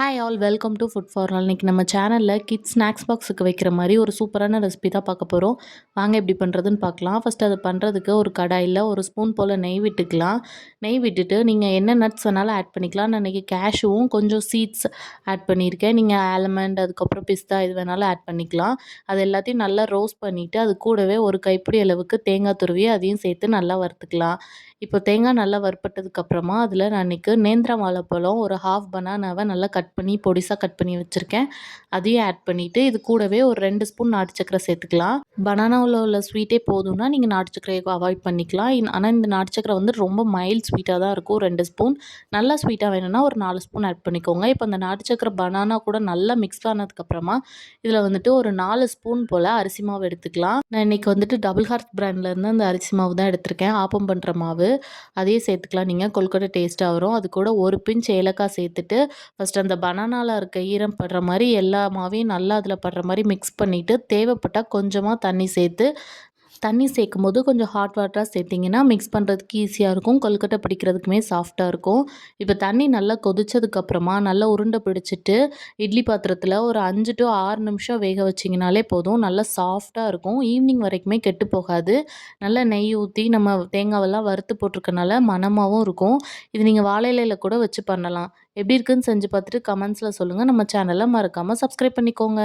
Hi all welcome to food for all. இன்றைக்கி நம்ம சேனலில் கிட்ஸ் ஸ்நாக்ஸ் பாக்ஸுக்கு வைக்கிற மாதிரி ஒரு சூப்பரான ரெசிபி தான் பார்க்க போகிறோம். வாங்க எப்படி பண்ணுறதுன்னு பார்க்கலாம். ஃபஸ்ட்டு அது பண்ணுறதுக்கு ஒரு கடாயில் ஒரு ஸ்பூன் போல் நெய் விட்டுக்கலாம். நெய் விட்டுட்டு நீங்கள் என்ன நட்ஸ் வேணாலும் ஆட் பண்ணிக்கலாம். நான் இன்றைக்கி கேஷ்யூவும் கொஞ்சம் சீட்ஸ் ஆட் பண்ணியிருக்கேன். நீங்கள் ஆல்மண்ட் அதுக்கப்புறம் பிஸ்தா இது வேணாலும் ஆட் பண்ணிக்கலாம். அது எல்லாத்தையும் நல்லா ரோஸ்ட் பண்ணிவிட்டு அது கூடவே ஒரு கைப்பிடி அளவுக்கு தேங்காய் துருவி அதையும் சேர்த்து நல்லா வறுத்துக்கலாம். இப்போ தேங்காய் நல்லா வறுப்பட்டதுக்கப்புறமா அதில் நான் இன்றைக்கி நேந்திரம் வாழைப்பழம் ஒரு ஹாஃப் பனானாவை நல்லா கட் பண்ணி பொடிசாக கட் பண்ணி வச்சுருக்கேன். அதையும் ஆட் பண்ணிவிட்டு இது கூடவே ஒரு 2 ஸ்பூன் நாட்டு சக்கரை சேர்த்துக்கலாம். பனானாவில் உள்ள ஸ்வீட்டே போதும்னா நீங்கள் நாட்டு சக்கரையை அவாய்ட் பண்ணிக்கலாம். ஆனால் இந்த நாட்டு சக்கரை வந்து ரொம்ப மைல்ட் ஸ்வீட்டாக தான் இருக்கும். 2 ஸ்பூன் நல்லா ஸ்வீட்டாக வேணும்னா ஒரு 4 ஸ்பூன் ஆட் பண்ணிக்கோங்க. இப்போ அந்த நாட்டு சக்கரை பனானா கூட நல்லா மிக்ஸ் ஆனதுக்கப்புறமா இதில் வந்துட்டு ஒரு 4 ஸ்பூன் போல் அரிசி மாவு எடுத்துக்கலாம். நான் இன்றைக்கி வந்துட்டு டபுள் ஹார்ஸ் பிராண்ட்லேருந்து அந்த அரிசி மாவு தான் எடுத்திருக்கேன். ஆப்பம் பண்ணுற மாவு அதையே சேர்த்துக்கலாம். நீங்கள் கொழுக்கட்டை டேஸ்ட்டாக வரும். அது கூட ஒரு பிஞ்ச் ஏலக்காய் சேர்த்துட்டு ஃபஸ்ட்டு அந்த பனானாவில் இருக்க ஈரம் படுற மாதிரி எல்லா மாவையும் நல்லா அதில் படுற மாதிரி மிக்ஸ் பண்ணிவிட்டு தேவைப்பட்டால் கொஞ்சமாக தண்ணி சேர்த்து தண்ணி சேர்க்கும்போது கொஞ்சம் ஹாட் வாட்டராக சேர்த்திங்கன்னா மிக்ஸ் பண்ணுறதுக்கு ஈஸியாக இருக்கும். கொழுக்கட்டை பிடிக்கிறதுக்குமே சாஃப்டாக இருக்கும். இப்போ தண்ணி நல்லா கொதிச்சதுக்கப்புறமா நல்லா உருண்டை பிடிச்சிட்டு இட்லி பாத்திரத்தில் ஒரு 5 to 6 நிமிஷம் வேக வச்சிங்கனாலே போதும். நல்லா சாஃப்டாக இருக்கும். ஈவினிங் வரைக்குமே கெட்டு போகாது. நல்லா நெய் ஊற்றி நம்ம தேங்காவெல்லாம் வறுத்து போட்டிருக்கனால மணமாகவும் இருக்கும். இது நீங்கள் வாழை இலையில் கூட வச்சு பண்ணலாம். எப்படி இருக்குன்னு செஞ்சு பார்த்துட்டு கமெண்ட்ஸில் சொல்லுங்கள். நம்ம சேனலை மறக்காமல் சப்ஸ்கிரைப் பண்ணிக்கோங்க.